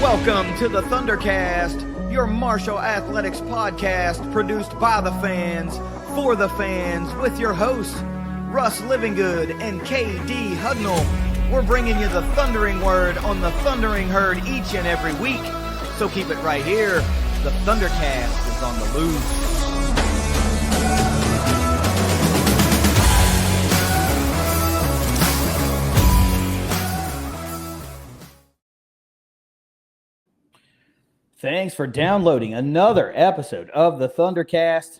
Welcome to the ThunderCast, your martial athletics podcast produced by the fans, for the fans, with your hosts, Russ Livingood and KD Hudnall. We're bringing you the thundering word on the thundering herd each and every week, so keep it right here. The ThunderCast is on the loose. Thanks for downloading another episode of the ThunderCast.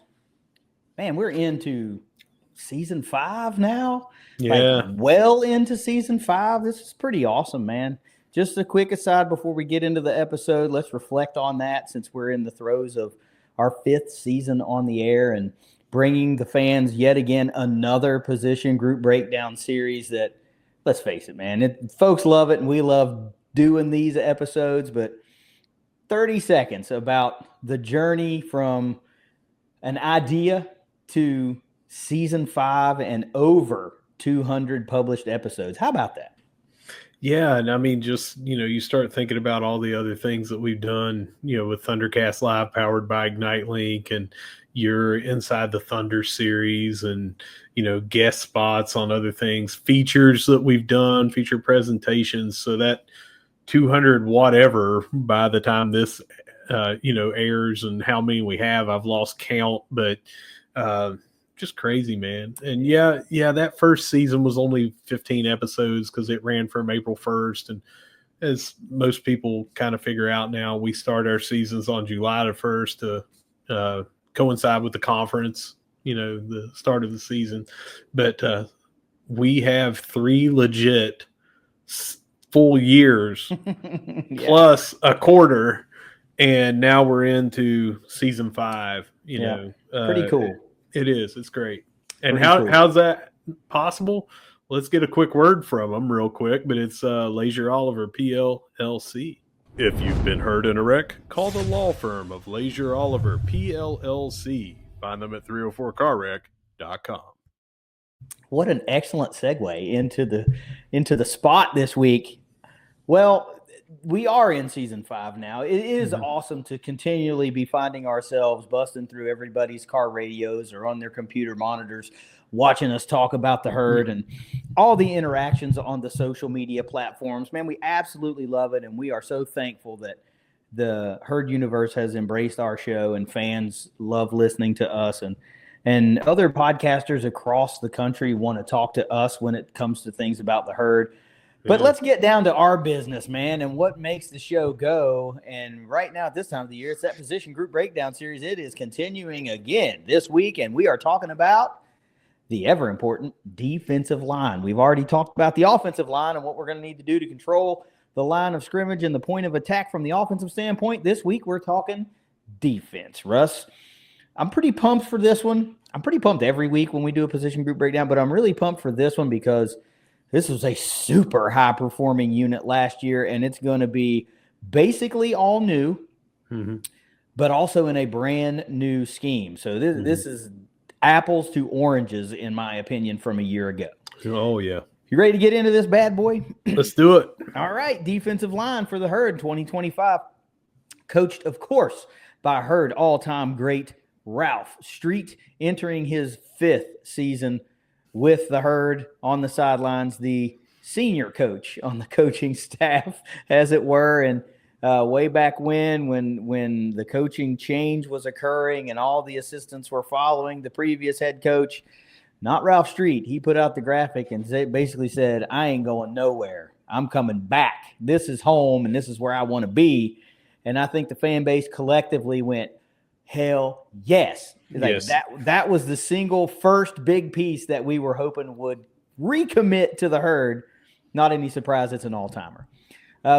Man, we're into season 5 now. Yeah. Well into season 5. This is pretty awesome, man. Just a quick aside before we get into the episode, let's reflect on that since we're in the throes of our 5th season on the air and bringing the fans yet again another position group breakdown series that, let's face it, man, folks love it and we love doing these episodes, but 30 seconds about the journey from an idea to season 5 and over 200 published episodes. How about that? Yeah. And I mean, just, you start thinking about all the other things that we've done, with ThunderCast Live powered by ignite.link, and you're inside the Thunder series and, guest spots on other things, features that we've done, feature presentations. So that 200 whatever by the time this airs, and how many we have, I've lost count, but just crazy, man. And yeah, that first season was only 15 episodes because it ran from April 1st, and as most people kind of figure out now, we start our seasons on July the 1st to coincide with the conference, the start of the season. But we have 3 legit full years plus a quarter, and now we're into season 5. Pretty cool. It is. It's great. And how's that possible? Let's get a quick word from them real quick, but it's Leasure Oliver PLLC. If you've been hurt in a wreck, call the law firm of Leasure Oliver PLLC. Find them at 304carwreck.com. What an excellent segue into the spot this week. Well, we are in season 5 now. It is awesome to continually be finding ourselves busting through everybody's car radios or on their computer monitors, watching us talk about the herd and all the interactions on the social media platforms. Man, we absolutely love it, and we are so thankful that the herd universe has embraced our show and fans love listening to us, and other podcasters across the country want to talk to us when it comes to things about the herd. But let's get down to our business, man, and what makes the show go. And right now at this time of the year, it's that position group breakdown series. It is continuing again this week, and we are talking about the ever-important defensive line. We've already talked about the offensive line and what we're going to need to do to control the line of scrimmage and the point of attack from the offensive standpoint. This week, we're talking defense. Russ, I'm pretty pumped for this one. I'm pretty pumped every week when we do a position group breakdown, but I'm really pumped for this one because this was a super high-performing unit last year, and it's going to be basically all new, but also in a brand-new scheme. So this is apples to oranges, in my opinion, from a year ago. Oh, yeah. You ready to get into this bad boy? Let's do it. All right, defensive line for the herd 2025. Coached, of course, by herd all-time great Ralph Street, entering his 5th season with the herd on the sidelines, the senior coach on the coaching staff, as it were. And way back when the coaching change was occurring and all the assistants were following the previous head coach, not Ralph Street, he put out the graphic and basically said, I ain't going nowhere. I'm coming back. This is home, and this is where I want to be. And I think the fan base collectively went, hell yes. Yes. That was the single first big piece that we were hoping would recommit to the herd. Not any surprise, it's an all-timer.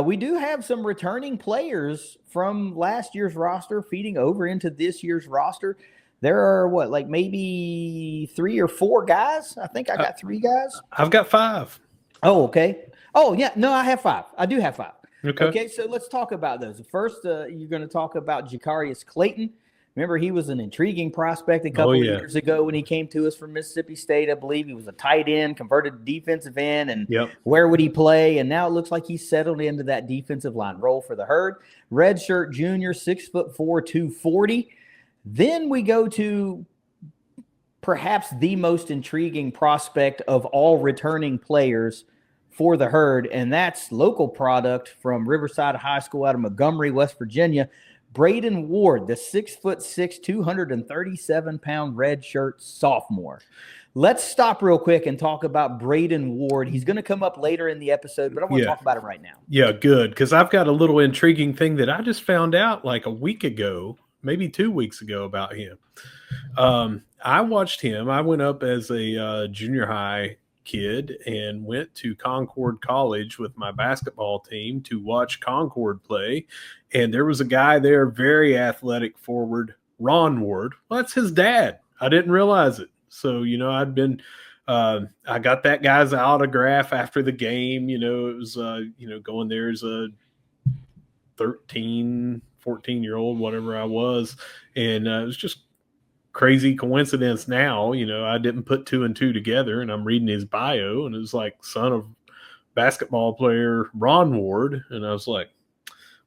We do have some returning players from last year's roster feeding over into this year's roster. There are maybe 3 or 4 guys? I think I got 3 guys. I've got 5. Oh, okay. Oh, yeah. No, I have 5. I do have 5. Okay. Okay, so let's talk about those. First, you're going to talk about Jacarius Clayton. Remember, he was an intriguing prospect a couple of years ago when he came to us from Mississippi State. I believe he was a tight end, converted to defensive end, and where would he play? And now it looks like he's settled into that defensive line role for the Herd. Redshirt junior, 6'4", 240. Then we go to perhaps the most intriguing prospect of all returning players for the Herd, and that's local product from Riverside High School out of Montgomery, West Virginia, Braden Ward, the 6'6", 237-pound redshirt sophomore. Let's stop real quick and talk about Braden Ward. He's going to come up later in the episode, but I want to talk about him right now. Yeah, good, because I've got a little intriguing thing that I just found out like a week ago, maybe 2 weeks ago about him. I watched him. I went up as a junior high kid and went to Concord College with my basketball team to watch Concord play. And there was a guy there, very athletic forward, Ron Ward. Well, that's his dad. I didn't realize it. So, I'd been, I got that guy's autograph after the game. It was, going there as a 13, 14-year-old, whatever I was. And it was just crazy coincidence now. I didn't put 2 and 2 together, and I'm reading his bio, and it was like son of basketball player Ron Ward. And I was like,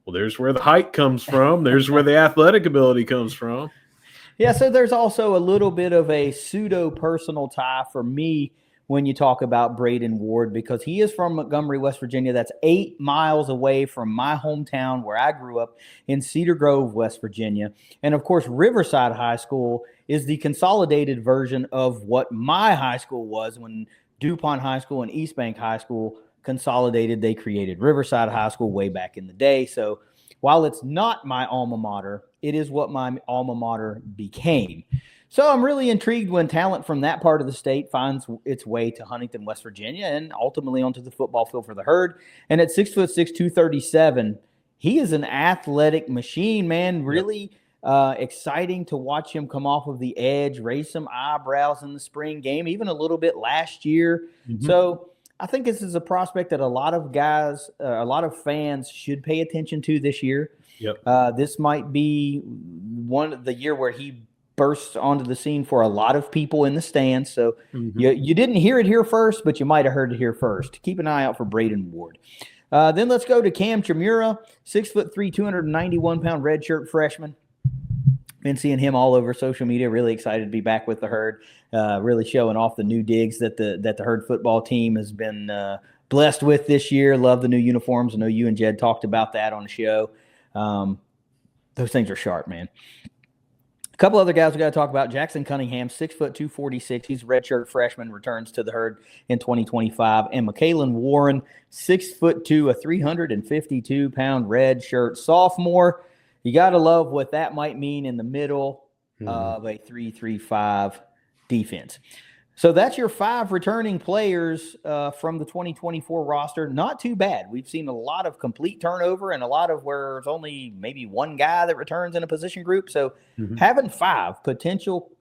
well, there's where the height comes from. There's where the athletic ability comes from. Yeah, so there's also a little bit of a pseudo-personal tie for me when you talk about Braden Ward, because he is from Montgomery, West Virginia. That's 8 miles away from my hometown where I grew up in Cedar Grove, West Virginia. And, of course, Riverside High School is the consolidated version of what my high school was when DuPont High School and East Bank High School consolidated. They created Riverside High School way back in the day. So while it's not my alma mater, it is what my alma mater became. So I'm really intrigued when talent from that part of the state finds its way to Huntington, West Virginia, and ultimately onto the football field for the Herd. And at 6'6", 237, he is an athletic machine, man. Really exciting to watch him come off of the edge, raise some eyebrows in the spring game, even a little bit last year. Mm-hmm. So I think this is a prospect that a lot of guys, a lot of fans should pay attention to this year. Yep. This might be one of the year where he bursts onto the scene for a lot of people in the stands. So you didn't hear it here first, but you might have heard it here first. Keep an eye out for Braden Ward. Then let's go to Cam Chimura, 6'3", 291-pound redshirt freshman. Been seeing him all over social media. Really excited to be back with the Herd. Really showing off the new digs that the Herd football team has been blessed with this year. Love the new uniforms. I know you and Jed talked about that on the show. Those things are sharp, man. A couple other guys we got to talk about. Jackson Cunningham, 6', 246. He's a redshirt freshman, returns to the Herd in 2025. And McKaylin Warren, 6'2", a 352-pound redshirt sophomore. You got to love what that might mean in the middle of a 3-3-5 defense. So that's your 5 returning players from the 2024 roster. Not too bad. We've seen a lot of complete turnover and a lot of where there's only maybe one guy that returns in a position group. So having 5 potential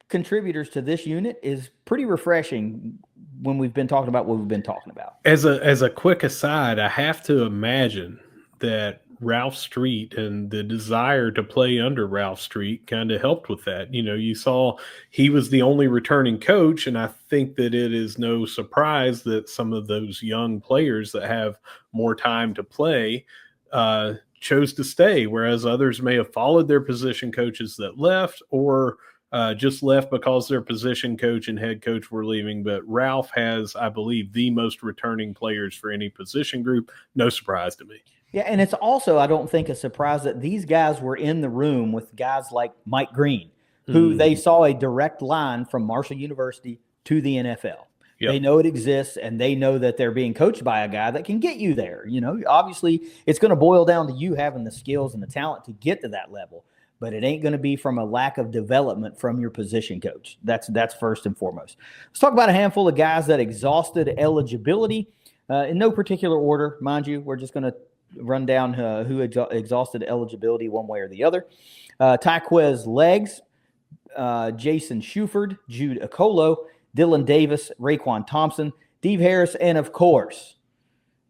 contributors to this unit is pretty refreshing when we've been talking about what we've been talking about. As a quick aside, I have to imagine that Ralph Street and the desire to play under Ralph Street kind of helped with that. You saw he was the only returning coach, and I think that it is no surprise that some of those young players that have more time to play chose to stay, whereas others may have followed their position coaches that left or just left because their position coach and head coach were leaving. But Ralph has, I believe, the most returning players for any position group. No surprise to me. Yeah, and it's also, I don't think, a surprise that these guys were in the room with guys like Mike Green, who they saw a direct line from Marshall University to the NFL. Yep. They know it exists, and they know that they're being coached by a guy that can get you there. Obviously, it's going to boil down to you having the skills and the talent to get to that level, but it ain't going to be from a lack of development from your position coach. That's first and foremost. Let's talk about a handful of guys that exhausted eligibility in no particular order. Mind you, we're just going to run down who exhausted eligibility one way or the other. Tyquez Leggs, Jason Shuford, Jude Okolo, Dylan Davis, Raquan Thompson, Dave Harris, and, of course,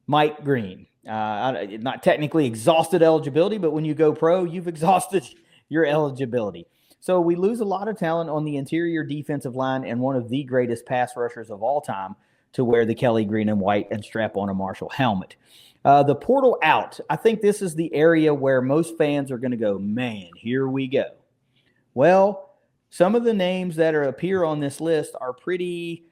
Mike Green. Not technically exhausted eligibility, but when you go pro, you've exhausted your eligibility. So we lose a lot of talent on the interior defensive line and one of the greatest pass rushers of all time to wear the Kelly green and white and strap on a Marshall helmet. The portal out. I think this is the area where most fans are going to go, man, here we go. Well, some of the names that appear on this list are pretty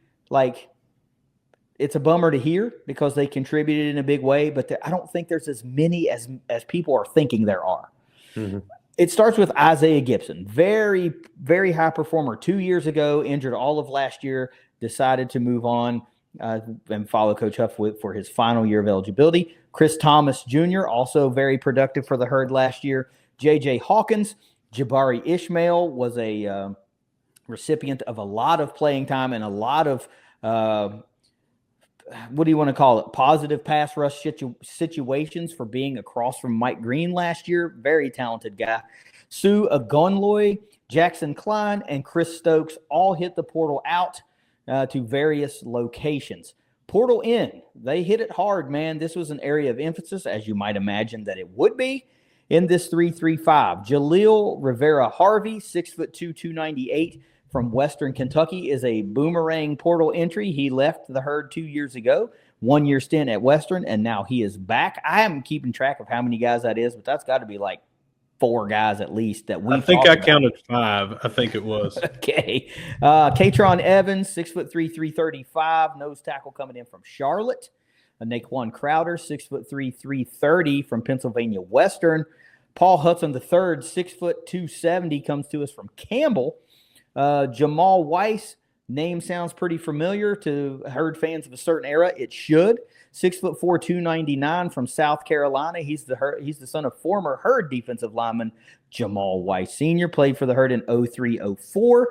it's a bummer to hear because they contributed in a big way, but I don't think there's as many as people are thinking there are. Mm-hmm. It starts with Isaiah Gibson, very, very high performer. 2 years ago, injured all of last year, decided to move on and follow Coach Huff for his final year of eligibility. Chris Thomas Jr., also very productive for the Herd last year. J.J. Hawkins, Jabari Ishmael was a recipient of a lot of playing time and a lot of what do you want to call it? Positive pass rush situations for being across from Mike Green last year. Very talented guy. Sue Agonloy, Jackson Klein, and Chris Stokes all hit the portal out to various locations. Portal in, they hit it hard, man. This was an area of emphasis, as you might imagine that it would be, in this 3-3-5. Jaleel Rivera Harvey, 6'2", 298, from Western Kentucky, is a boomerang portal entry. He left the Herd 2 years ago, 1 year stint at Western, and now he is back. I am keeping track of how many guys that is, but that's got to be like 4 guys at least that we. I think I counted 5. I think it was. Okay. Katron Evans, 6'3", 335, nose tackle coming in from Charlotte. Naquan Crowder, 6'3", 330 from Pennsylvania Western. Paul Hudson III, 6', 270, comes to us from Campbell. Jamal Weiss, name sounds pretty familiar to Herd fans of a certain era. It should. 6'4", 299 from South Carolina. He's the son of former Herd defensive lineman Jamal Weiss Sr. Played for the Herd in 03-04.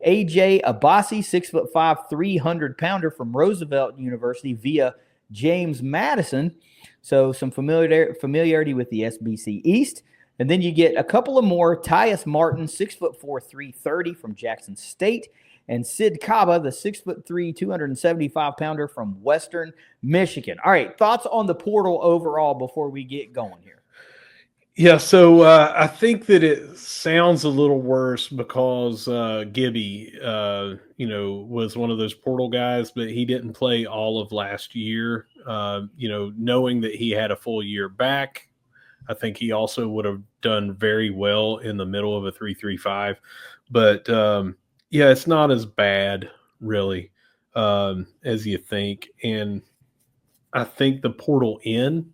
AJ Abassi, 6'5", 300-pounder from Roosevelt University via James Madison. So some familiarity with the SBC East. And then you get a couple of more. Tyus Martin, 6'4", 330 from Jackson State. And Sid Kaba, the 6'3", 275-pounder from Western Michigan. All right, thoughts on the portal overall before we get going here? Yeah, so I think that it sounds a little worse because Gibby, was one of those portal guys, but he didn't play all of last year. Knowing that he had a full year back, I think he also would have done very well in the middle of a 3-3-5. But, it's not as bad, really, as you think. And I think the portal in,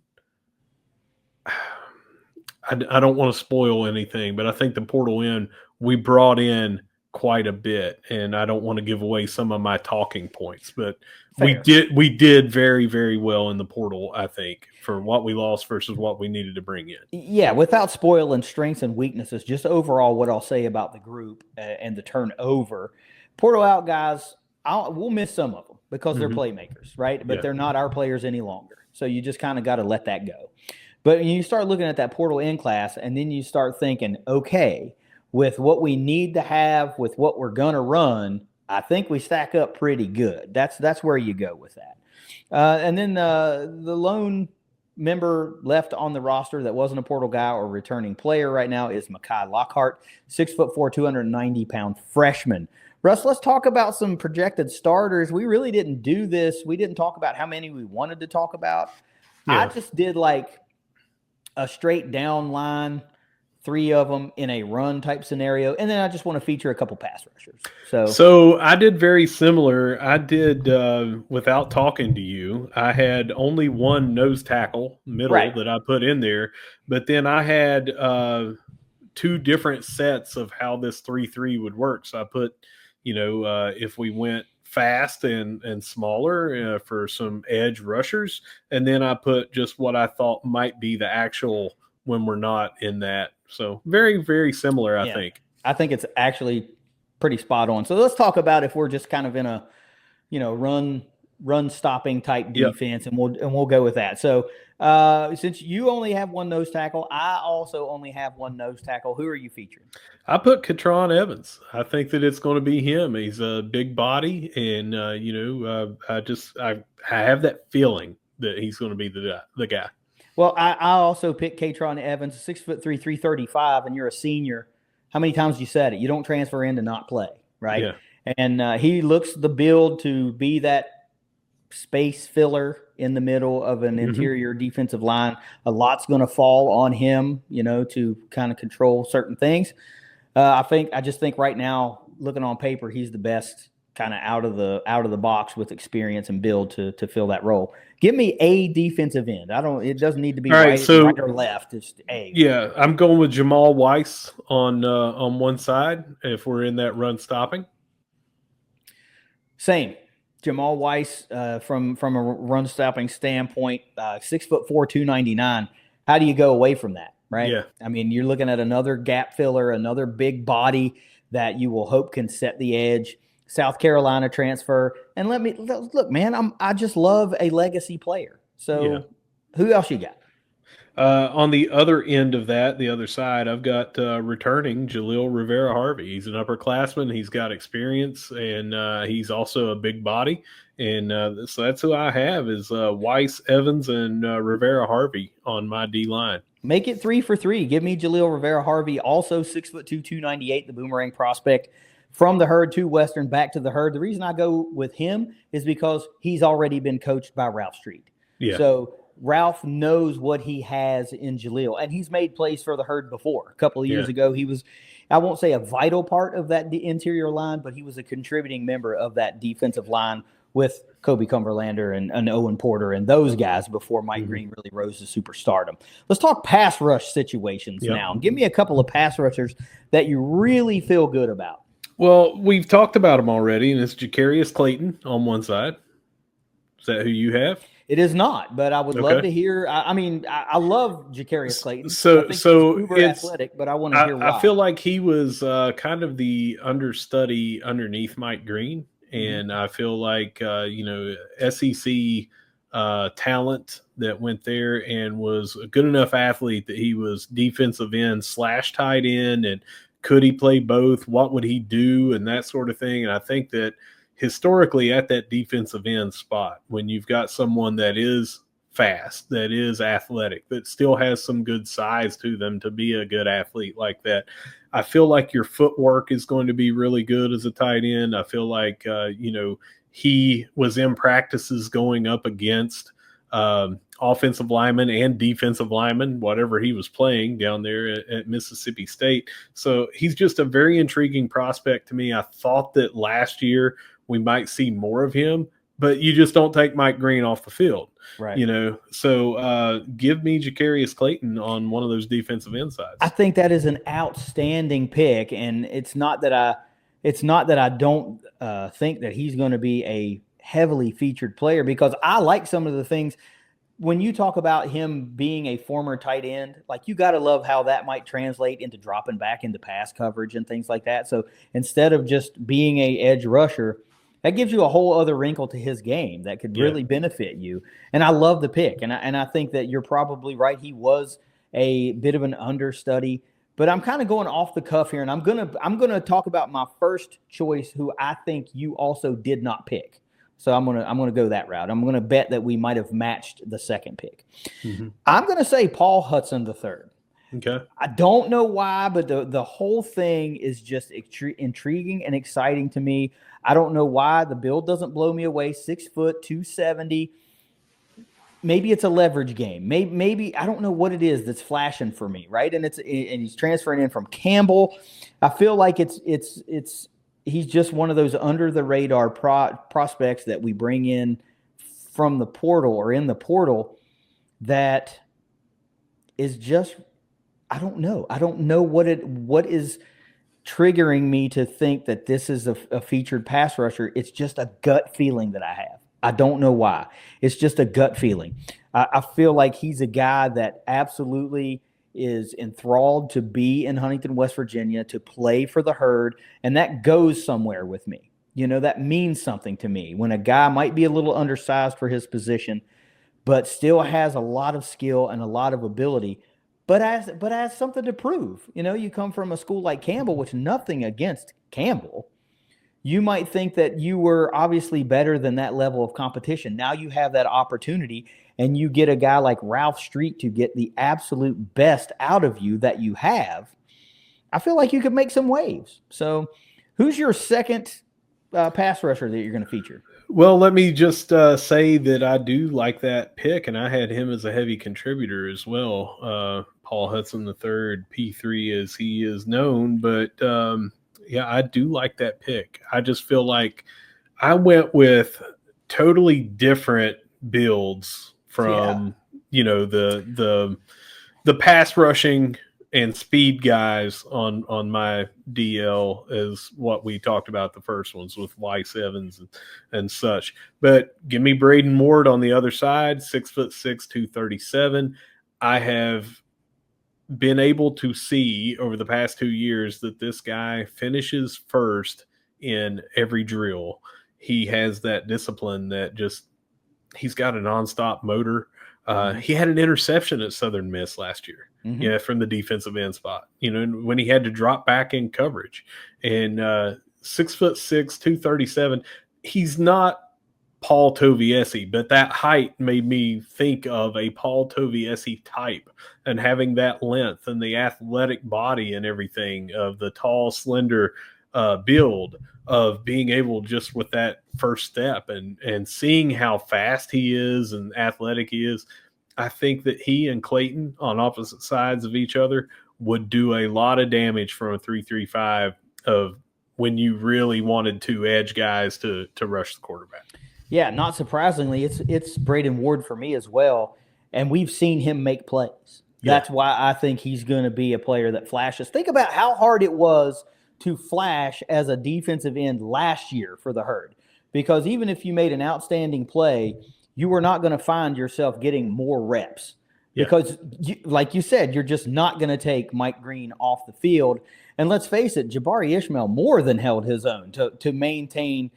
I don't want to spoil anything, but I think the portal in, we brought in quite a bit, and I don't want to give away some of my talking points, but Fair. we did very, very well in the portal, I think, for what we lost versus what we needed to bring in. Yeah, without spoiling strengths and weaknesses, just overall what I'll say about the group and the turnover. Portal out guys, we'll miss some of them because they're playmakers, right? But they're not our players any longer. So you just kind of got to let that go. But when you start looking at that portal in class and then you start thinking, okay, with what we need to have, with what we're going to run, I think we stack up pretty good. That's where you go with that. And then the lone member left on the roster that wasn't a portal guy or returning player right now is Mekhi Lockhart, 6'4", 290-pound freshman. Russ, let's talk about some projected starters. We really didn't do this. We didn't talk about how many we wanted to talk about. Yeah. I just did like a straight down line, 3 of them in a run type scenario. And then I just want to feature a couple pass rushers. So I did very similar. I did, without talking to you, I had only one nose tackle middle that I put in there, but then I had 2 different sets of how this 3-3 would work. So I put, if we went fast and smaller for some edge rushers. And then I put just what I thought might be the actual when we're not in that. So very, very similar, I think. I think it's actually pretty spot on. So let's talk about if we're just kind of in a, run stopping type defense, and we'll go with that. So since you only have one nose tackle, I also only have one nose tackle. Who are you featuring? I put Katron Evans. I think that it's going to be him. He's a big body, and I have that feeling that he's going to be the guy. Well, I also picked Katron Evans, 6'3", 335, and you're a senior. How many times you said it? You don't transfer in to not play, right? Yeah. And he looks the build to be that space filler in the middle of an interior defensive line. A lot's going to fall on him, to kind of control certain things. I just think right now, looking on paper, he's the best kind of out of the box with experience and build to fill that role. Give me a defensive end. It doesn't need to be right or left. It's a. Yeah, I'm going with Jamal Weiss on one side if we're in that run stopping. Same. Jamal Weiss from a run stopping standpoint, 6'4", 299. How do you go away from that? Right. Yeah. I mean, you're looking at another gap filler, another big body that you will hope can set the edge. South Carolina transfer. And look, man, I just love a legacy player. So Who else you got? On the other end of that, the other side, I've got returning Jaleel Rivera-Harvey. He's an upperclassman. He's got experience, and he's also a big body. And so that's who I have is Weiss, Evans, and Rivera-Harvey on my D-line. Make it 3 for 3. Give me Jaleel Rivera-Harvey, also 6'2", 298, the boomerang prospect. From the herd to Western, back to the herd. The reason I go with him is because he's already been coached by Ralph Street. Yeah. So Ralph knows what he has in Jaleel, and he's made plays for the herd before. A couple of years ago, he was, I won't say a vital part of that interior line, but he was a contributing member of that defensive line with Kobe Cumberlander and Owen Porter and those guys before Mike Green really rose to superstardom. Let's talk pass rush situations now. Give me a couple of pass rushers that you really feel good about. Well, we've talked about him already, and it's Jacarius Clayton on one side. Is that who you have? It is not, but I would love to hear. I love Jacarius Clayton. So he's uber athletic, but I want to hear why. I feel like he was kind of the understudy underneath Mike Green, and I feel like SEC talent that went there and was a good enough athlete that he was defensive end / tight end, and could he play both? What would he do? And that sort of thing. And I think that historically at that defensive end spot, when you've got someone that is fast, that is athletic, that still has some good size to them to be a good athlete like that, I feel like your footwork is going to be really good as a tight end. I feel like, he was in practices going up against offensive linemen and defensive linemen, whatever he was playing down there at Mississippi State. So he's just a very intriguing prospect to me. I thought that last year we might see more of him, but you just don't take Mike Green off the field. Right. So give me Jacarius Clayton on one of those defensive end sides. I think that is an outstanding pick, and it's not that I don't think that he's going to be a heavily featured player, because I like some of the things when you talk about him being a former tight end, like you got to love how that might translate into dropping back into pass coverage and things like that. So instead of just being a edge rusher, that gives you a whole other wrinkle to his game that could really benefit you. And I love the pick. And I think that you're probably right. He was a bit of an understudy, but I'm kind of going off the cuff here. And I'm going to talk about my first choice, who I think you also did not pick. So I'm gonna go that route. I'm gonna bet that we might have matched the second pick. I'm gonna say Paul Hudson III. Okay. I don't know why, but the whole thing is just intriguing and exciting to me. I don't know why the build doesn't blow me away. 6 foot, 270. Maybe it's a leverage game. Maybe I don't know what it is that's flashing for me, right? And he's transferring in from Campbell. I feel like he's just one of those under the radar prospects that we bring in from the portal or in the portal that is just, I don't know. I don't know what is triggering me to think that this is a featured pass rusher. It's just a gut feeling that I have. I don't know why. It's just a gut feeling. I feel like he's a guy that absolutely is enthralled to be in Huntington, West Virginia, to play for the herd, and that goes somewhere with me. That means something to me when a guy might be a little undersized for his position, but still has a lot of skill and a lot of ability, but has something to prove. You come from a school like Campbell, which nothing against Campbell. You might think that you were obviously better than that level of competition. Now you have that opportunity, and you get a guy like Ralph Street to get the absolute best out of you that you have, I feel like you could make some waves. So who's your second pass rusher that you're going to feature? Well, let me just say that I do like that pick, and I had him as a heavy contributor as well. Paul Hudson III, P3 as he is known. But, yeah, I do like that pick. I just feel like I went with totally different builds from, the pass rushing and speed guys on my DL is what we talked about the first ones with Weiss Evans and such. But give me Braden Ward on the other side, 6'6", 237. I have been able to see over the past 2 years that this guy finishes first in every drill. He has that discipline that he's got a nonstop motor. He had an interception at Southern Miss last year. Yeah, from the defensive end spot, when he had to drop back in coverage. And 6'6", 237. He's not Paul Toviesi, but that height made me think of a Paul Toviesi type, and having that length and the athletic body and everything of the tall, slender build of being able just with that first step and seeing how fast he is and athletic he is. I think that he and Clayton on opposite sides of each other would do a lot of damage from a 3-3-5 of when you really wanted two edge guys to rush the quarterback. Yeah, not surprisingly, it's Braden Ward for me as well, and we've seen him make plays. That's why I think he's going to be a player that flashes. Think about how hard it was to flash as a defensive end last year for the Herd, because even if you made an outstanding play, you were not going to find yourself getting more reps because, like you said, you're just not going to take Mike Green off the field. And let's face it, Jabari Ishmael more than held his own to maintain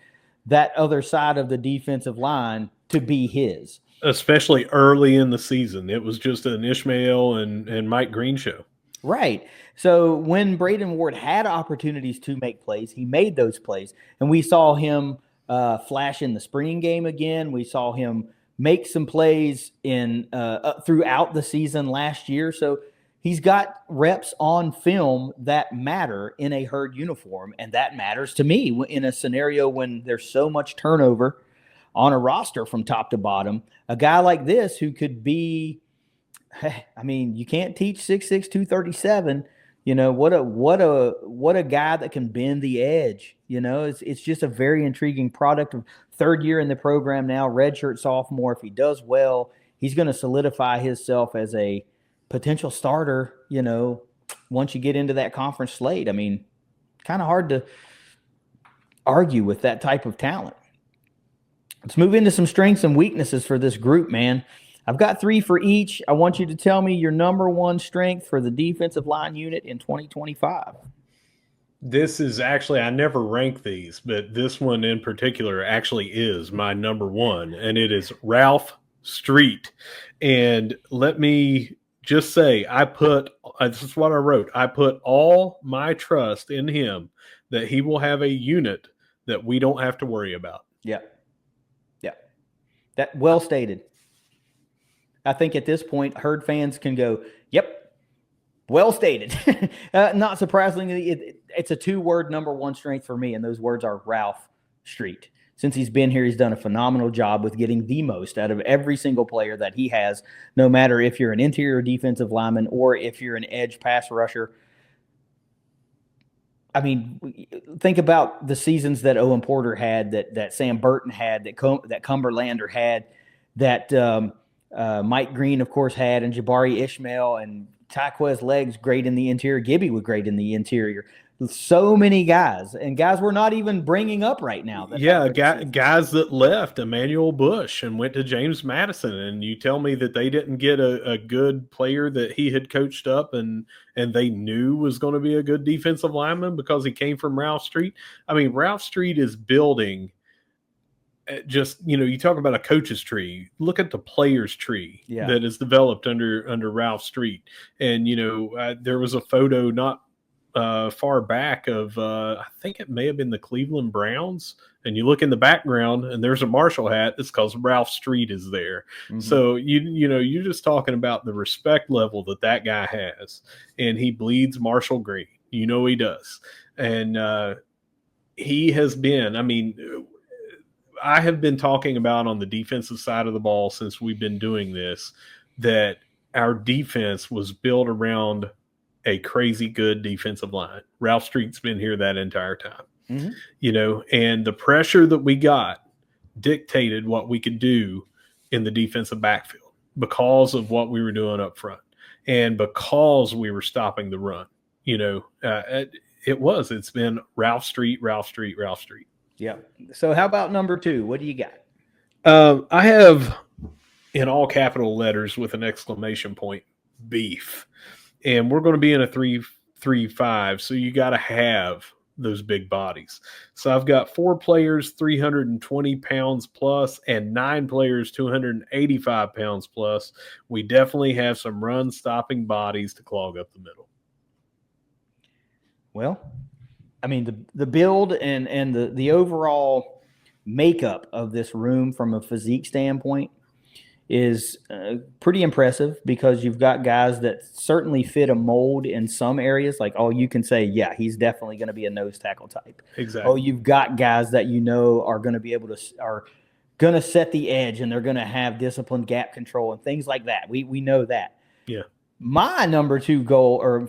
that other side of the defensive line to be his. Especially early in the season. It was just an Ishmael and Mike Green show. Right. So when Braden Ward had opportunities to make plays, he made those plays. And we saw him flash in the spring game again. We saw him make some plays in throughout the season last year. So he's got reps on film that matter in a Herd uniform, and that matters to me in a scenario when there's so much turnover on a roster from top to bottom. A guy like this who could be, I mean, you can't teach 6'6", 237. What a guy that can bend the edge. It's just a very intriguing product. Of third year in the program now, redshirt sophomore. If he does well, he's going to solidify himself as a potential starter, once you get into that conference slate. I mean, kind of hard to argue with that type of talent. Let's move into some strengths and weaknesses for this group, man. I've got 3 for each. I want you to tell me your number one strength for the defensive line unit in 2025. This is actually, I never rank these, but this one in particular actually is my number one, and it is Ralph Street. And let me just say, this is what I wrote. I put all my trust in him that he will have a unit that we don't have to worry about. Yeah. That well stated. I think at this point, Herd fans can go, yep, well stated. Not surprisingly, it's a 2-word number one strength for me, and those words are Ralph Street. Since he's been here, he's done a phenomenal job with getting the most out of every single player that he has, no matter if you're an interior defensive lineman or if you're an edge pass rusher. I mean, think about the seasons that Owen Porter had, that Sam Burton had, that Cumberlander had, that Mike Green, of course, had, and Jabari Ishmael and Tyquez Legs great in the interior. Gibby was great in the interior. So many guys, and guys we're not even bringing up right now. Guys that left Emmanuel Bush and went to James Madison, and you tell me that they didn't get a good player that he had coached up and they knew was going to be a good defensive lineman because he came from Ralph Street. I mean, Ralph Street is building just, you talk about a coach's tree. Look at the player's tree that is developed under Ralph Street. And, there was a photo not far back of I think it may have been the Cleveland Browns, and you look in the background and there's a Marshall hat. It's because Ralph Street is there. Mhm. So you're just talking about the respect level that guy has, and he bleeds Marshall green. He does, and he has been. I mean, I have been talking about on the defensive side of the ball since we've been doing this that our defense was built around a crazy good defensive line. Ralph Street's been here that entire time, and the pressure that we got dictated what we could do in the defensive backfield because of what we were doing up front and because we were stopping the run. It's been Ralph Street, Ralph Street, Ralph Street. Yeah. So how about number 2? What do you got? I have in all capital letters with an exclamation point, beef. And we're going to be in a 3-3-5, so you got to have those big bodies. So I've got 4 players 320 pounds plus and 9 players 285 pounds plus. We definitely have some run-stopping bodies to clog up the middle. Well, I mean, the build and the overall makeup of this room from a physique standpoint is pretty impressive because you've got guys that certainly fit a mold in some areas. Like, you can say, yeah, he's definitely going to be a nose tackle type. Exactly. You've got guys that are going to be able to are going to set the edge and they're going to have disciplined gap control and things like that. We know that. Yeah. My number 2 goal or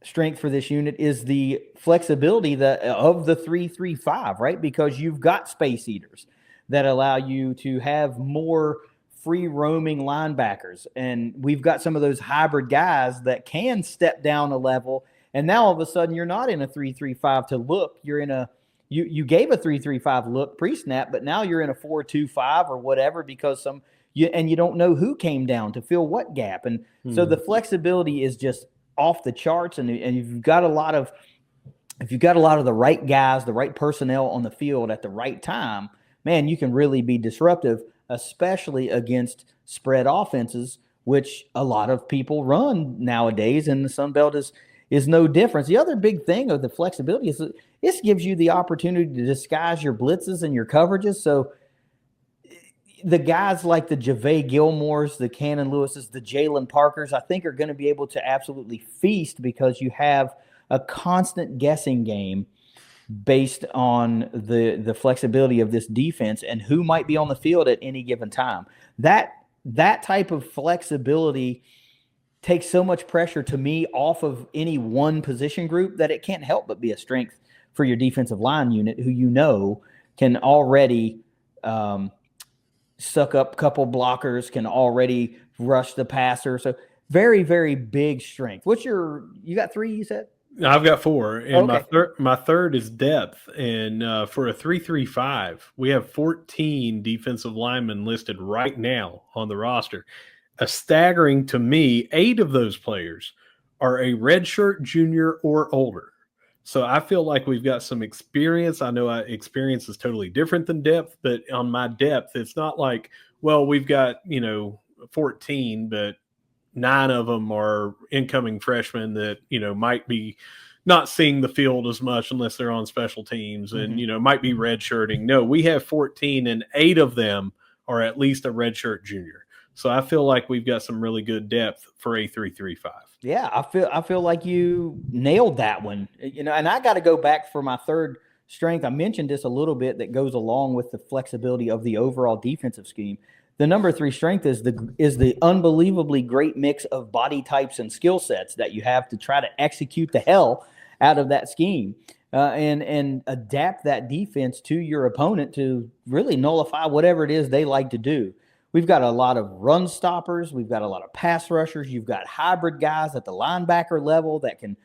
strength for this unit is the flexibility of the 3-3-5, right? Because you've got space eaters that allow you to have more free roaming linebackers. And we've got some of those hybrid guys that can step down a level. And now all of a sudden you're not in a 3-3-5 to look. You're in you gave a 3-3-5 look pre-snap, but now you're in a 4-2-5 or whatever because you don't know who came down to fill what gap. And so the flexibility is just off the charts, and you've got a lot of the right guys, the right personnel on the field at the right time, man, you can really be disruptive, especially against spread offenses, which a lot of people run nowadays, and the Sun Belt is no difference. The other big thing of the flexibility is that this gives you the opportunity to disguise your blitzes and your coverages. So the guys like the Javay Gilmores, the Cannon Lewises, the Jalen Parkers, I think are going to be able to absolutely feast because you have a constant guessing game based on the flexibility of this defense and who might be on the field at any given time. That type of flexibility takes so much pressure to me off of any one position group that it can't help but be a strength for your defensive line unit, who can already suck up a couple blockers, can already rush the passer. So very, very big strength. You got 3, you said? I've got 4, and okay. my third is depth. And for a 3-3-5, we have 14 defensive linemen listed right now on the roster. A staggering, to me, 8 of those players are a redshirt junior or older. So I feel like we've got some experience. I know experience is totally different than depth, but on my depth, it's not like, well, we've got 14, but 9 of them are incoming freshmen that might be not seeing the field as much unless they're on special teams and might be redshirting. No, we have 14, and 8 of them are at least a redshirt junior. So I feel like we've got some really good depth for a 3-3-5. Yeah, I feel like you nailed that one. And I got to go back for my third strength. I mentioned this a little bit that goes along with the flexibility of the overall defensive scheme. The number 3 strength is the unbelievably great mix of body types and skill sets that you have to try to execute the hell out of that scheme and adapt that defense to your opponent to really nullify whatever it is they like to do. We've got a lot of run stoppers. We've got a lot of pass rushers. You've got hybrid guys at the linebacker level that can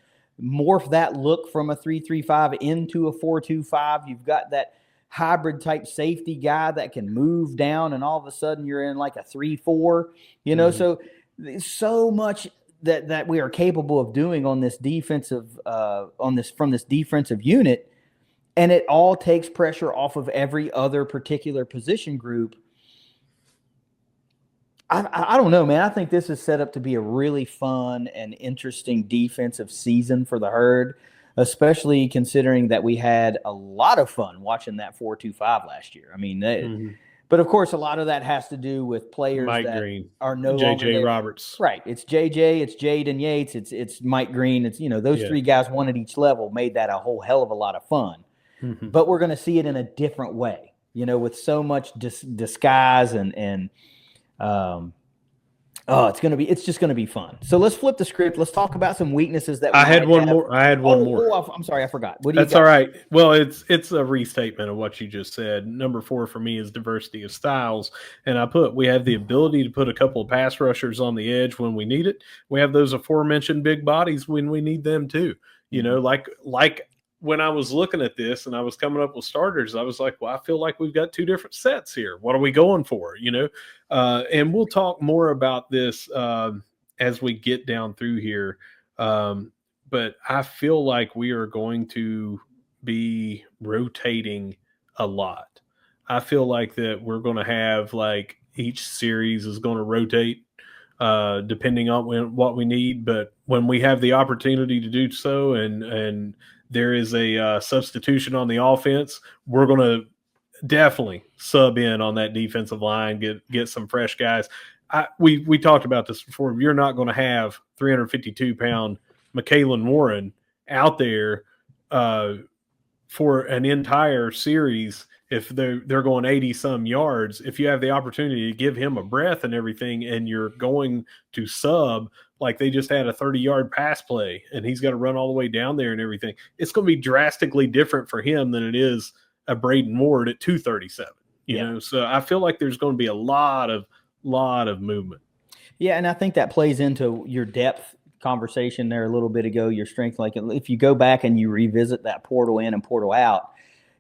morph that look from a 3-3-5 into a 4-2-5. You've got that hybrid type safety guy that can move down and all of a sudden you're in like a 3-4, so there's so much that we are capable of doing on this defensive from this defensive unit, and it all takes pressure off of every other particular position group. I don't know, man. I think this is set up to be a really fun and interesting defensive season for the Herd, especially considering that we had a lot of fun watching that 4-2-5 last year. I mean, but of course, a lot of that has to do with players Mike that Green, are no longer JJ there. Roberts. Right. It's JJ, it's Jaden Yates, it's Mike Green. It's, those three guys, one at each level, made that a whole hell of a lot of fun. But we're going to see it in a different way, with so much disguise and it's just going to be fun. So let's flip the script. Let's talk about some weaknesses that we I had one have. more. I had one more. I'm sorry, I forgot. What do you That's got? all right. Well, it's a restatement of what you just said. Number 4 for me is diversity of styles, and we have the ability to put a couple of pass rushers on the edge when we need it. We have those aforementioned big bodies when we need them too. Like when I was looking at this and I was coming up with starters, I was like, well, I feel like we've got 2 different sets here. What are we going for? And we'll talk more about this as we get down through here. But I feel like we are going to be rotating a lot. I feel like that we're going to have each series is going to rotate depending on what we need. But when we have the opportunity to do so and there is a substitution on the offense, we're going to definitely sub in on that defensive line, get some fresh guys. We talked about this before. You're not going to have 352-pound McKaylen Warren out there for an entire series if they're going 80-some yards. If you have the opportunity to give him a breath and everything, and you're going to sub, like they just had a 30-yard pass play, and he's got to run all the way down there and everything, it's going to be drastically different for him than it is a Braden Ward at 237. So I feel like there's going to be a lot of movement. Yeah, and I think that plays into your depth conversation there a little bit ago, your strength. Like if you go back and you revisit that portal in and portal out,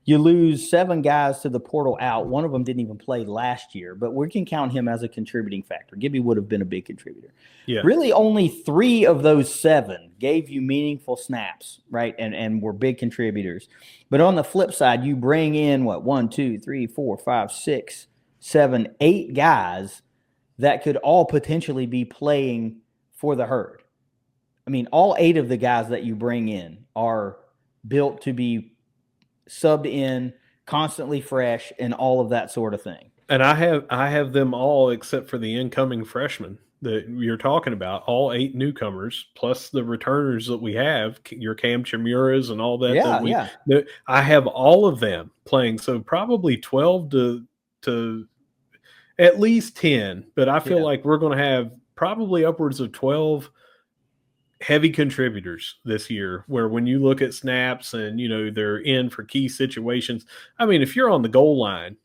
you lose 7 guys to the portal out. One of them didn't even play last year, but we can count him as a contributing factor. Gibby would have been a big contributor. Yeah. Really only 3 of those 7 gave you meaningful snaps, right? And were big contributors. But on the flip side, you bring in 1, 2, 3, 4, 5, 6, 7, 8 guys that could all potentially be playing for the Herd. I mean, all 8 of the guys that you bring in are built to be subbed in, constantly fresh, and all of that sort of thing. And I have them all except for the incoming freshmen that you're talking about, all 8 newcomers, plus the returners that we have, your Cam Chimuras and all that. Yeah. I have all of them playing, so probably 12 to at least 10, but I feel like we're going to have probably upwards of 12 heavy contributors this year, where when you look at snaps and, they're in for key situations. I mean, if you're on the goal line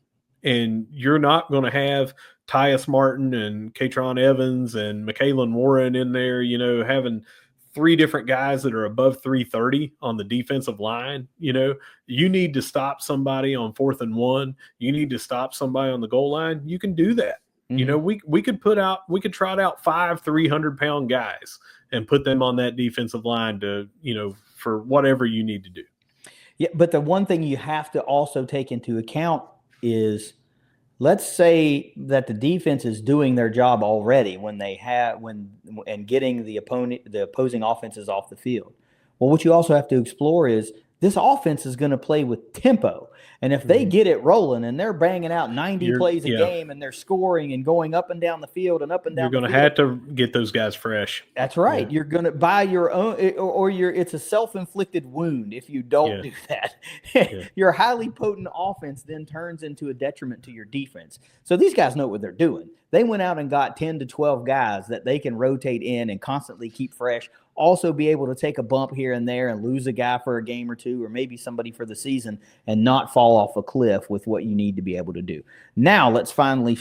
and you're not going to have Tyus Martin and Katron Evans and McKaylen Warren in there, having 3 different guys that are above 330 on the defensive line, you need to stop somebody on 4th and 1. You need to stop somebody on the goal line. You can do that. Mm-hmm. We could trot out 5 300-pound guys and put them on that defensive line to, for whatever you need to do. Yeah, but the one thing you have to also take into account is, let's say that the defense is doing their job already and getting the opposing offenses off the field. Well, what you also have to explore is this offense is going to play with tempo. And if they get it rolling and they're banging out 90 plays a game and they're scoring and going up and down the field and up and down, you're going to have to get those guys fresh. That's right. Yeah. You're going to buy your own, it's a self-inflicted wound if you don't do that. Your highly potent offense then turns into a detriment to your defense. So these guys know what they're doing. They went out and got 10 to 12 guys that they can rotate in and constantly keep fresh. Also be able to take a bump here and there and lose a guy for a game or 2, or maybe somebody for the season, and not fall off a cliff with what you need to be able to do. Now let's finally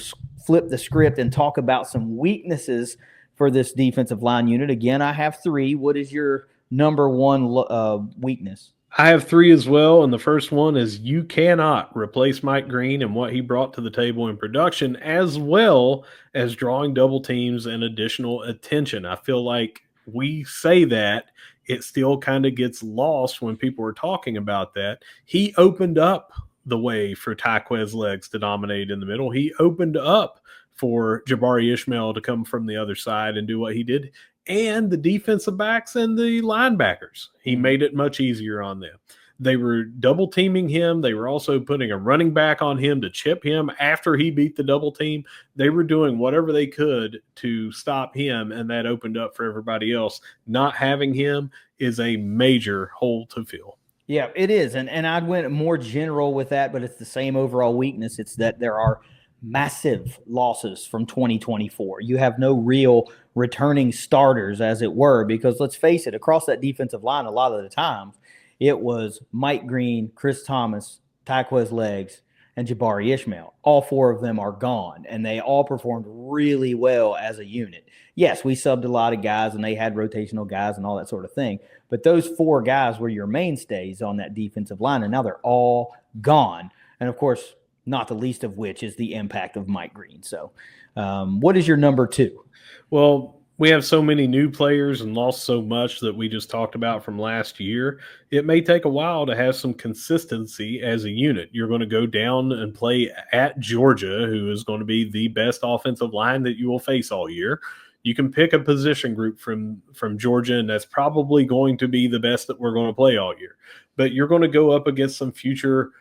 flip the script and talk about some weaknesses for this defensive line unit. Again, I have 3. What is your number 1 weakness? I have 3 as well, and the first one is you cannot replace Mike Green and what he brought to the table in production, as well as drawing double teams and additional attention. I feel like we say that, it still kind of gets lost when people are talking about that. He opened up the way for Tyquez Legs to dominate in the middle. He opened up for Jabari Ishmael to come from the other side and do what he did. And the defensive backs and the linebackers, he made it much easier on them. They were double teaming him. They were also putting a running back on him to chip him after he beat the double team. They were doing whatever they could to stop him, and that opened up for everybody else. Not having him is a major hole to fill. Yeah, it is. And I'd went more general with that, but it's the same overall weakness. It's that there are massive losses from 2024. You have no real returning starters, as it were, because let's face it, across that defensive line, a lot of the times, it was Mike Green, Chris Thomas, Tyquez Legs, and Jabari Ishmael. All four of them are gone, and they all performed really well as a unit. Yes, we subbed a lot of guys, and they had rotational guys and all that sort of thing, but those four guys were your mainstays on that defensive line, and now they're all gone. And, of course, not the least of which is the impact of Mike Green. So what is your number two? Well, we have so many new players and lost so much that we just talked about from last year. It may take a while to have some consistency as a unit. You're going to go down and play at Georgia, who is going to be the best offensive line that you will face all year. You can pick a position group from Georgia, and that's probably going to be the best that we're going to play all year. But you're going to go up against some future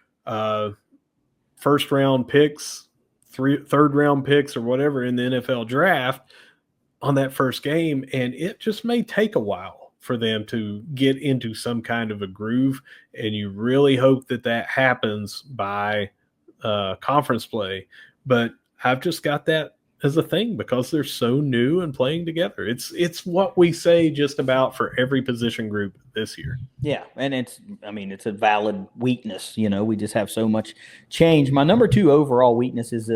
first-round picks, third-round picks, or whatever in the NFL draft on that first game, and it just may take a while for them to get into some kind of a groove, and you really hope that that happens by conference play. But I've just got that as a thing because they're so new and playing together. It's what we say just about for every position group this year. Yeah, and it's a valid weakness. We just have so much change. My number two overall weakness is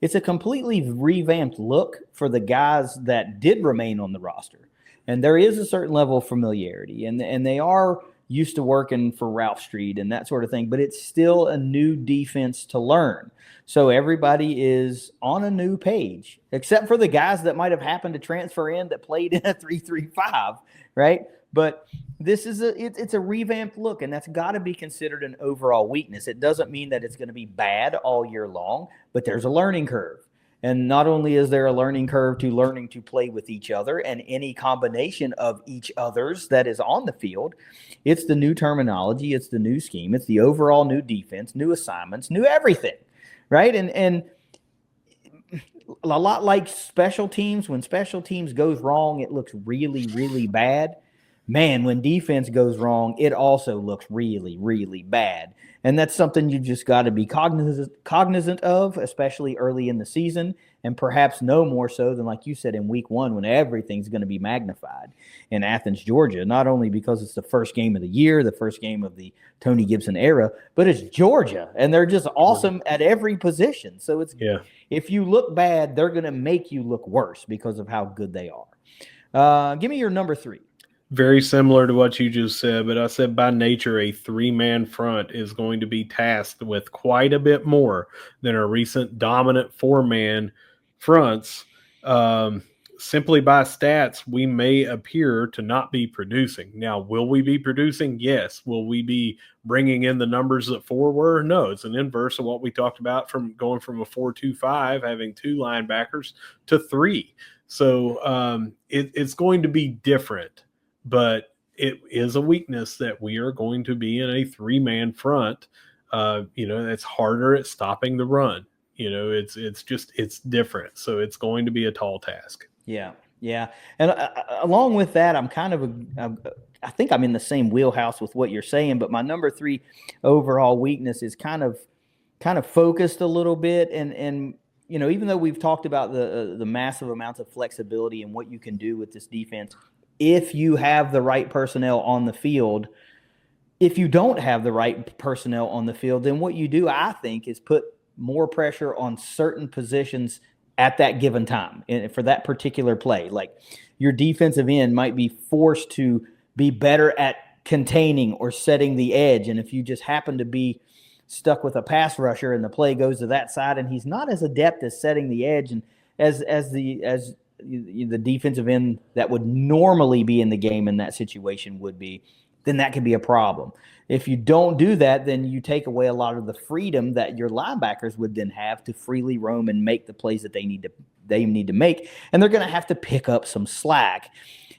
it's a completely revamped look for the guys that did remain on the roster. And there is a certain level of familiarity, and they are used to working for Ralph Street and that sort of thing, but it's still a new defense to learn. So everybody is on a new page, except for the guys that might have happened to transfer in that played in a 3-3-5, right? But this is it's a revamped look, and that's got to be considered an overall weakness. It doesn't mean that it's going to be bad all year long, but there's a learning curve. And not only is there a learning curve to learning to play with each other and any combination of each other's that is on the field, it's the new terminology, it's the new scheme, it's the overall new defense, new assignments, new everything, right? And a lot like special teams, when special teams goes wrong, it looks really, really bad. Man, when defense goes wrong, it also looks really, really bad. And that's something you just got to be cognizant of, especially early in the season, and perhaps no more so than, like you said, in week one when everything's going to be magnified in Athens, Georgia, not only because it's the first game of the year, the first game of the Tony Gibson era, but it's Georgia, and they're just awesome at every position. So if you look bad, they're going to make you look worse because of how good they are. Give me your number three. Very similar to what you just said, but I said by nature, a three-man front is going to be tasked with quite a bit more than our recent dominant four-man fronts. Simply by stats, we may appear to not be producing. Now, will we be producing? Yes. Will we be bringing in the numbers that four were? No. It's an inverse of what we talked about from going from a 4-2-5, having two linebackers, to three. So it's going to be different. But it is a weakness that we are going to be in a three-man front. It's harder at stopping the run. It's different. So it's going to be a tall task. Yeah. And along with that, I'm I think I'm in the same wheelhouse with what you're saying, but my number three overall weakness is kind of focused a little bit. And even though we've talked about the massive amounts of flexibility and what you can do with this defense, if you have the right personnel on the field. If you don't have the right personnel on the field, then what you do, I think, is put more pressure on certain positions at that given time and for that particular play. Like your defensive end might be forced to be better at containing or setting the edge. And if you just happen to be stuck with a pass rusher and the play goes to that side and he's not as adept as setting the edge and as the defensive end that would normally be in the game in that situation would be, then that could be a problem. If you don't do that, then you take away a lot of the freedom that your linebackers would then have to freely roam and make the plays that they need to make, and they're going to have to pick up some slack.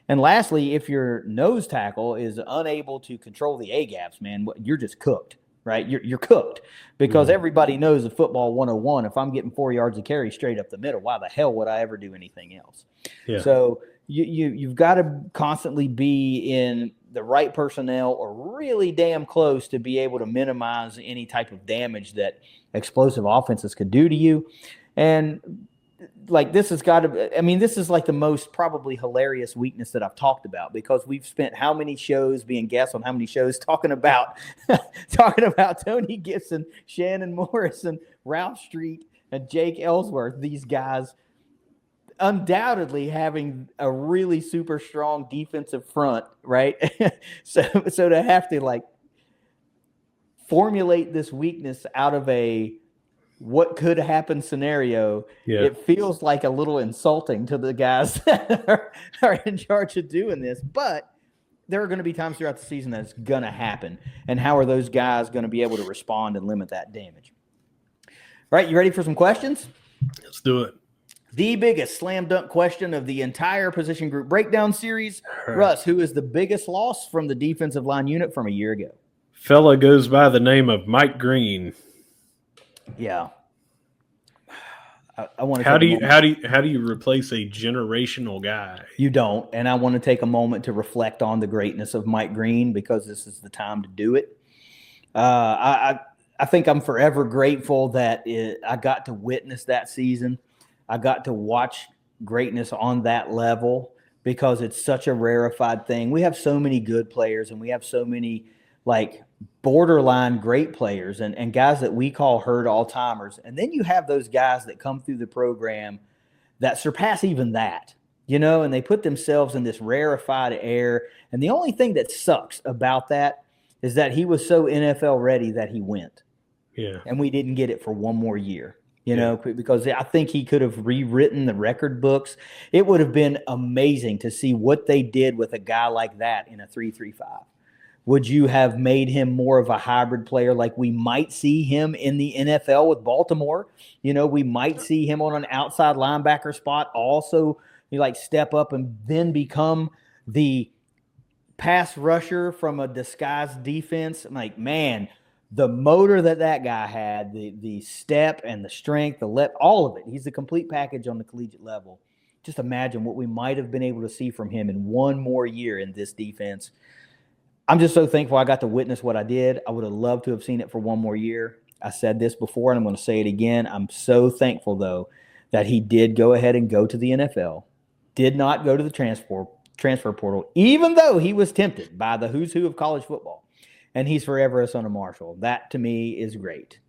And lastly, if your nose tackle is unable to control the A-gaps, man, you're just cooked, right? You're cooked, because everybody knows the football 101. If I'm getting 4 yards of carry straight up the middle, why the hell would I ever do anything else? Yeah. So you've got to constantly be in the right personnel or really damn close to be able to minimize any type of damage that explosive offenses could do to you. And like, this has got to, I mean, this is like the most probably hilarious weakness that I've talked about, because we've spent how many shows being guests on how many shows talking about Tony Gibson, Shannon Morrison, Ralph Street, and Jake Ellsworth. These guys undoubtedly having a really super strong defensive front, right? so to have to like formulate this weakness out of a what could happen scenario, it feels like a little insulting to the guys that are in charge of doing this. But there are going to be times throughout the season that's going to happen. And how are those guys going to be able to respond and limit that damage? Right, you ready for some questions? Let's do it. The biggest slam dunk question of the entire position group breakdown series. Russ, who is the biggest loss from the defensive line unit from a year ago? Fella goes by the name of Mike Green. Yeah. I want to. How do you replace a generational guy? You don't. And I want to take a moment to reflect on the greatness of Mike Green, because this is the time to do it. I think I'm forever grateful that I got to witness that season. I got to watch greatness on that level, because it's such a rarefied thing. We have so many good players, and we have so many like borderline great players and guys that we call herd all-timers. And then you have those guys that come through the program that surpass even that, and they put themselves in this rarefied air. And the only thing that sucks about that is that he was so NFL ready that he went. Yeah. And we didn't get it for one more year. Because I think he could have rewritten the record books. It would have been amazing to see what they did with a guy like that in a 3-3-5. Would you have made him more of a hybrid player, like we might see him in the NFL with Baltimore? We might see him on an outside linebacker spot also, like step up and then become the pass rusher from a disguised defense. I'm like, man, the motor that guy had, the step and the strength, all of it. He's the complete package on the collegiate level. Just imagine what we might have been able to see from him in one more year in this defense. I'm just so thankful I got to witness what I did. I would have loved to have seen it for one more year. I said this before, and I'm going to say it again. I'm so thankful, though, that he did go ahead and go to the NFL, did not go to the transfer portal, even though he was tempted by the who's who of college football. And he's forever a son of Marshall. That, to me, is great.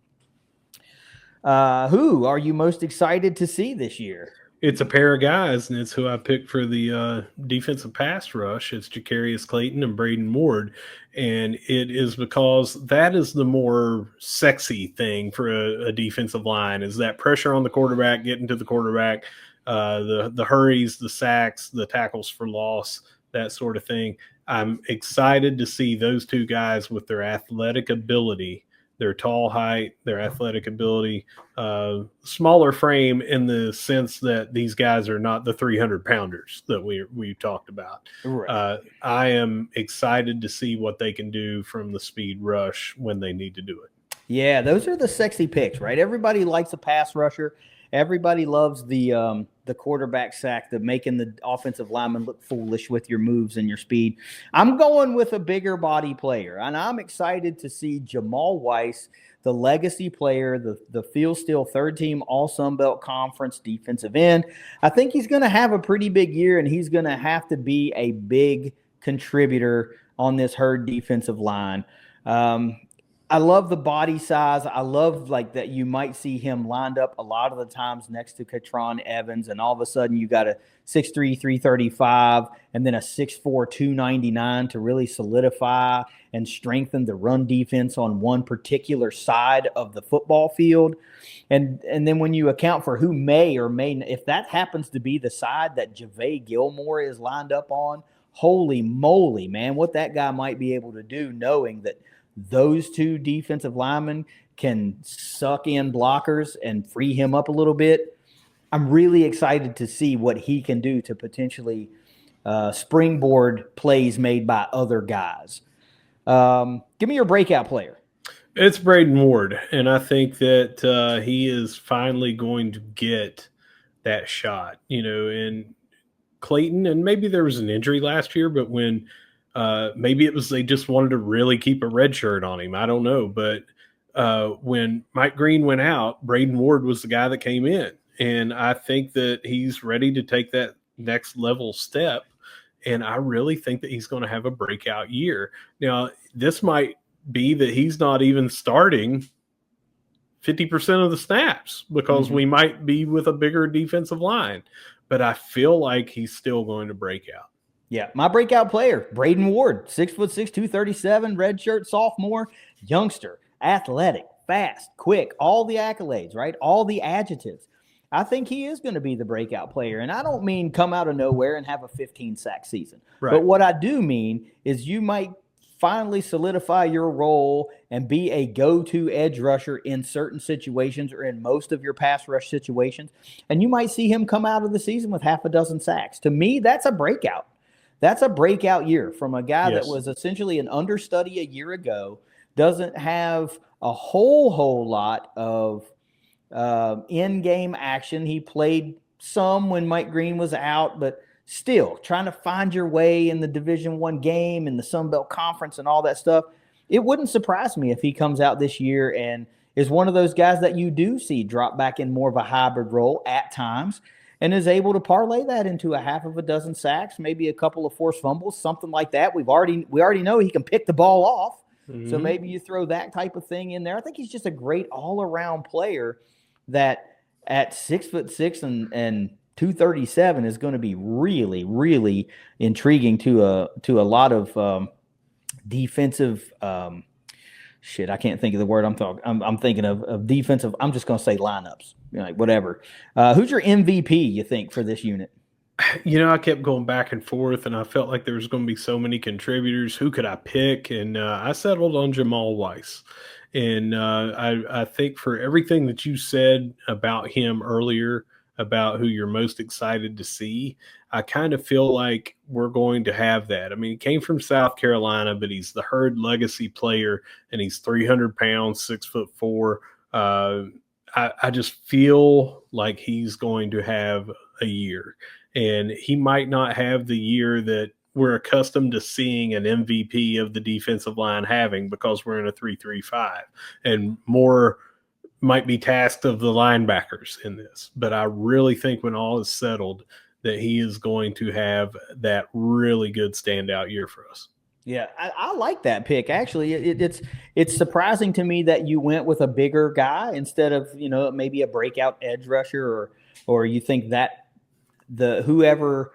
Who are you most excited to see this year? It's a pair of guys, and it's who I picked for the defensive pass rush. It's Jacarius Clayton and Braden Ward. And it is because that is the more sexy thing for a defensive line, is that pressure on the quarterback, getting to the quarterback, the hurries, the sacks, the tackles for loss, that sort of thing. I'm excited to see those two guys with their athletic ability, their tall height, their athletic ability, smaller frame in the sense that these guys are not the 300-pounders that we talked about. Right. I am excited to see what they can do from the speed rush when they need to do it. Yeah, those are the sexy picks, right? Everybody likes a pass rusher. Everybody loves the quarterback sack, the making the offensive lineman look foolish with your moves and your speed. I'm going with a bigger body player, and I'm excited to see Jamal Weiss, the legacy player, the Field Steel third-team All-Sun Belt Conference defensive end. I think he's going to have a pretty big year, and he's going to have to be a big contributor on this Herd defensive line. I love the body size. I love like that you might see him lined up a lot of the times next to Katron Evans, and all of a sudden you got a 6'3", 335, and then a 6'4", 299 to really solidify and strengthen the run defense on one particular side of the football field. And then when you account for who may or may, if that happens to be the side that JaVale Gilmore is lined up on, holy moly, man, what that guy might be able to do, knowing that those two defensive linemen can suck in blockers and free him up a little bit, I'm really excited to see what he can do to potentially springboard plays made by other guys. Give me your breakout player. It's Braden Ward, and I think that he is finally going to get that shot. In Clayton, and maybe there was an injury last year, but when maybe it was they just wanted to really keep a red shirt on him. I don't know, but when Mike Green went out, Braden Ward was the guy that came in, and I think that he's ready to take that next level step. And I really think that he's going to have a breakout year. Now, this might be that he's not even starting 50% of the snaps because we might be with a bigger defensive line. But I feel like he's still going to break out. Yeah, my breakout player, Braden Ward, 6'6", 237, redshirt sophomore, youngster, athletic, fast, quick, all the accolades, right? All the adjectives. I think he is going to be the breakout player. And I don't mean come out of nowhere and have a 15-sack season. Right. But what I do mean is you might finally solidify your role and be a go-to edge rusher in certain situations or in most of your pass rush situations. And you might see him come out of the season with half a dozen sacks. To me, that's a breakout. That's a breakout year from a guy that was essentially an understudy a year ago, doesn't have a whole lot of in-game action. He played some when Mike Green was out, but still trying to find your way in the Division I game and the Sun Belt Conference and all that stuff. It wouldn't surprise me if he comes out this year and is one of those guys that you do see drop back in more of a hybrid role at times and is able to parlay that into a half of a dozen sacks, maybe a couple of forced fumbles, something like that. We already know he can pick the ball off. So maybe you throw that type of thing in there. I think he's just a great all-around player that at 6'6" and 237 is going to be really, really intriguing to a lot of defensive I can't think of the word I'm thinking of defensive. I'm just going to say lineups, like whatever. Who's your MVP, you think, for this unit? I kept going back and forth, and I felt like there was going to be so many contributors. Who could I pick? And I settled on Jamal Weiss. And I think for everything that you said about him earlier, about who you're most excited to see, I kind of feel like we're going to have that. I mean, he came from South Carolina, but he's the Herd legacy player, and he's 300 pounds, 6'4". I just feel like he's going to have a year. And he might not have the year that we're accustomed to seeing an MVP of the defensive line having because we're in a 3-3-5. And more might be tasked of the linebackers in this. But I really think when all is settled that he is going to have that really good standout year for us. Yeah, I like that pick. Actually, it's surprising to me that you went with a bigger guy instead of, maybe a breakout edge rusher or you think that whoever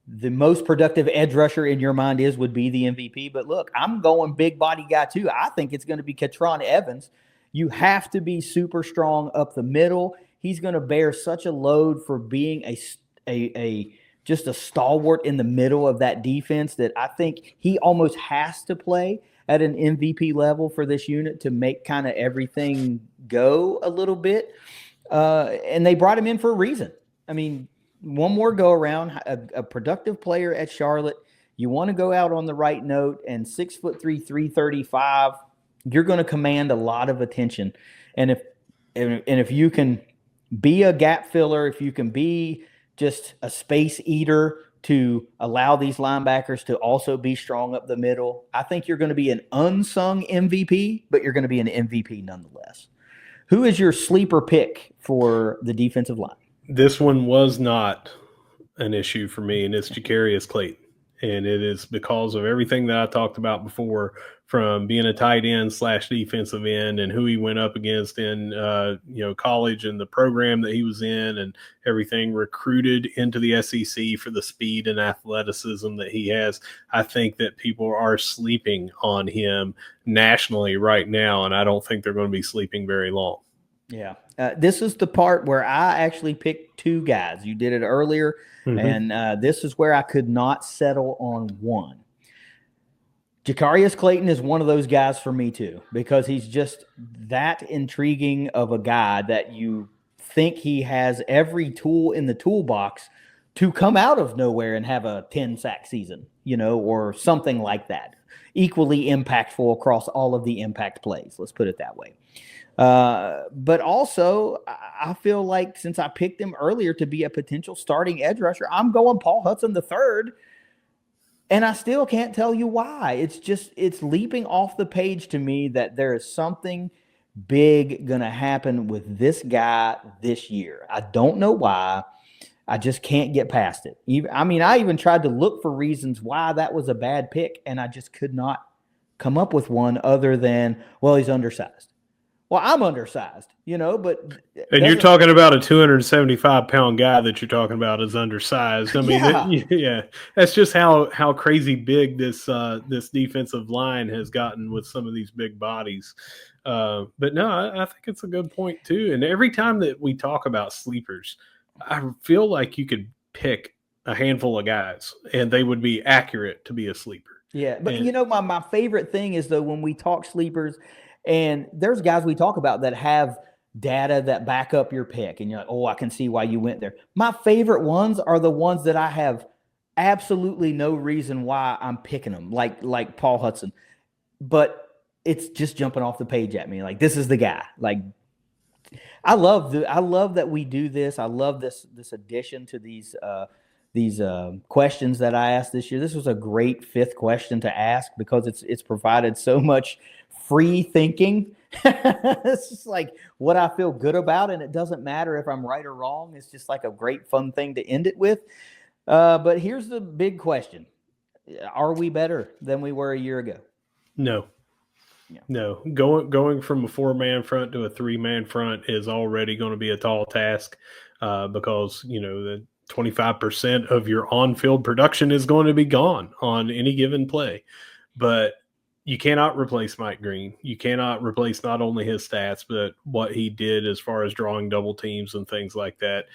the most productive edge rusher in your mind would be the MVP. But look, I'm going big body guy too. I think it's going to be Katron Evans. You have to be super strong up the middle. He's going to bear such a load for being just a stalwart in the middle of that defense that I think he almost has to play at an MVP level for this unit to make kind of everything go a little bit. And they brought him in for a reason. I mean, one more go around, a productive player at Charlotte. You want to go out on the right note, and 6'3", 335, you're going to command a lot of attention. And if you can be a gap filler, if you can be just a space eater to allow these linebackers to also be strong up the middle, I think you're going to be an unsung MVP, but you're going to be an MVP nonetheless. Who is your sleeper pick for the defensive line? This one was not an issue for me, and it's Jacarius Clayton. And it is because of everything that I talked about before, from being a tight end / defensive end and who he went up against in college and the program that he was in and everything, recruited into the SEC for the speed and athleticism that he has. I think that people are sleeping on him nationally right now, and I don't think they're going to be sleeping very long. Yeah. This is the part where I actually picked two guys. You did it earlier, and this is where I could not settle on one. Jacarius Clayton is one of those guys for me too, because he's just that intriguing of a guy that you think he has every tool in the toolbox to come out of nowhere and have a 10 sack season, or something like that. Equally impactful across all of the impact plays. Let's put it that way. But also, I feel like since I picked him earlier to be a potential starting edge rusher, I'm going Paul Hudson III. And I still can't tell you why. It's leaping off the page to me that there is something big going to happen with this guy this year. I don't know why. I just can't get past it. I even tried to look for reasons why that was a bad pick, and I just could not come up with one other than, well, he's undersized. Well, I'm undersized, but. And you're talking about a 275-pound guy that you're talking about is undersized. I mean, yeah. That's just how crazy big this defensive line has gotten with some of these big bodies. But no, I think it's a good point too. And every time that we talk about sleepers, I feel like you could pick a handful of guys and they would be accurate to be a sleeper. Yeah, but my favorite thing is, though, when we talk sleepers, and there's guys we talk about that have data that back up your pick, and you're like, oh, I can see why you went there. My favorite ones are the ones that I have absolutely no reason why I'm picking them, like Paul Hudson. But it's just jumping off the page at me. Like, this is the guy. Like, I love that we do this. I love this addition to these questions that I asked this year. This was a great fifth question to ask because it's provided so much free thinking. It's just like what I feel good about, and it doesn't matter if I'm right or wrong. It's just like a great fun thing to end it with. But here's the big question: are we better than we were a year ago? No. Yeah. No, going from a 4-man front to a 3-man front is already going to be a tall task because the 25% of your on-field production is going to be gone on any given play. But you cannot replace Mike Green. You cannot replace not only his stats, but what he did as far as drawing double teams and things like that.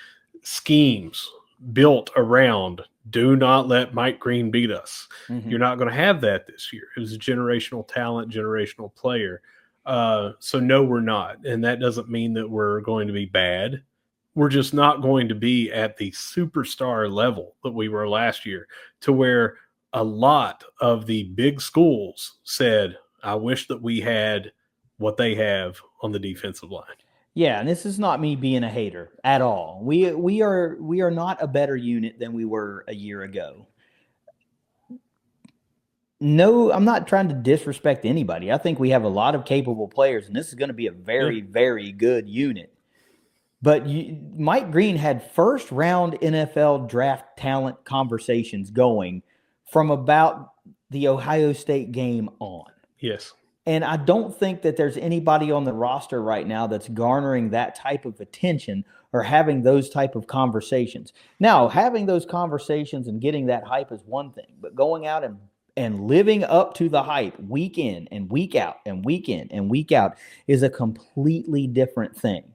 Schemes built around, do not let Mike Green beat us. Mm-hmm. You're not going to have that this year. It was a generational talent, generational player. So no, we're not. And that doesn't mean that we're going to be bad. We're just not going to be at the superstar level that we were last year, to where a lot of the big schools said, I wish that we had what they have on the defensive line. Yeah, and this is not me being a hater at all. We are not a better unit than we were a year ago. No, I'm not trying to disrespect anybody. I think we have a lot of capable players, and this is going to be a very, very good unit. But Mike Green had first-round NFL draft talent conversations going from about the Ohio State game on. Yes. And I don't think that there's anybody on the roster right now that's garnering that type of attention or having those type of conversations. Now, having those conversations and getting that hype is one thing, but going out and living up to the hype week in and week out and week in and week out is a completely different thing.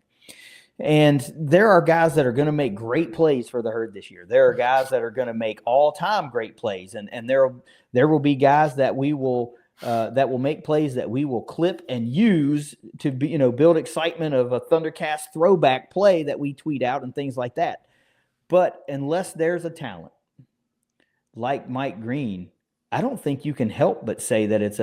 And there are guys that are going to make great plays for the Herd this year. There are guys that are going to make all-time great plays, and there will be guys that we will make plays that we will clip and use to build excitement of a ThunderCast throwback play that we tweet out and things like that. But unless there's a talent like Mike Green, I don't think you can help but say that it's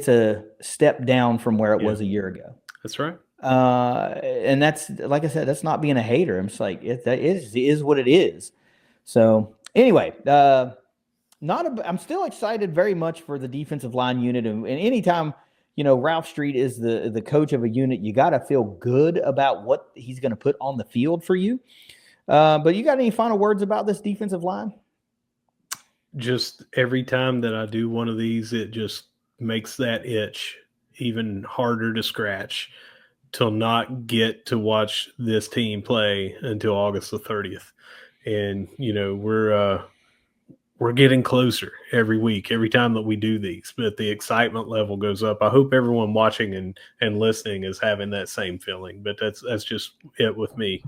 a step down from where it was a year ago. That's right. And that's, like I said, that's not being a hater. I'm just like, it is what it is. So anyway, I'm still excited very much for the defensive line unit. And anytime, Ralph Street is the coach of a unit, you got to feel good about what he's going to put on the field for you. But you got any final words about this defensive line? Just every time that I do one of these, it just makes that itch even harder to scratch to not get to watch this team play until August the 30th. And, we're getting closer every week, every time that we do these, but the excitement level goes up. I hope everyone watching and listening is having that same feeling, but that's just it with me.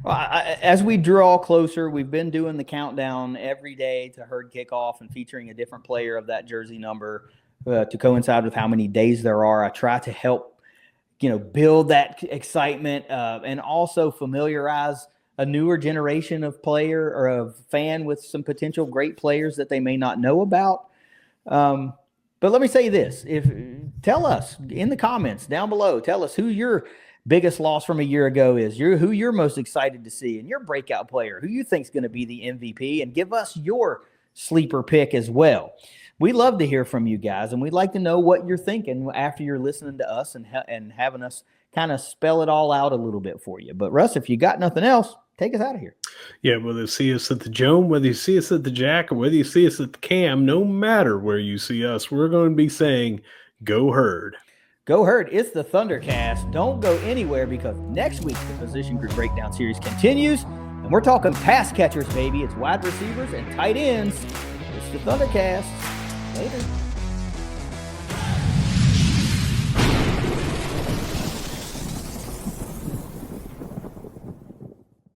Well, as we draw closer, we've been doing the countdown every day to herd kickoff and featuring a different player of that jersey number to coincide with how many days there are. I try to help, build that excitement and also familiarize a newer generation of player or of fan with some potential great players that they may not know about. But let me say this: tell us in the comments down below, tell us who your biggest loss from a year ago is, who you're most excited to see, and your breakout player, who you think is going to be the MVP, and give us your sleeper pick as well. We love to hear from you guys, and we'd like to know what you're thinking after you're listening to us and having us kind of spell it all out a little bit for you. But Russ, if you got nothing else, take us out of here. Yeah, whether you see us at the Joan, whether you see us at the Jack, or whether you see us at the Cam, no matter where you see us, we're going to be saying, go herd. Go herd. It's the ThunderCast. Don't go anywhere, because next week the Position Group Breakdown Series continues, and we're talking pass catchers, baby. It's wide receivers and tight ends. It's the ThunderCast. Later.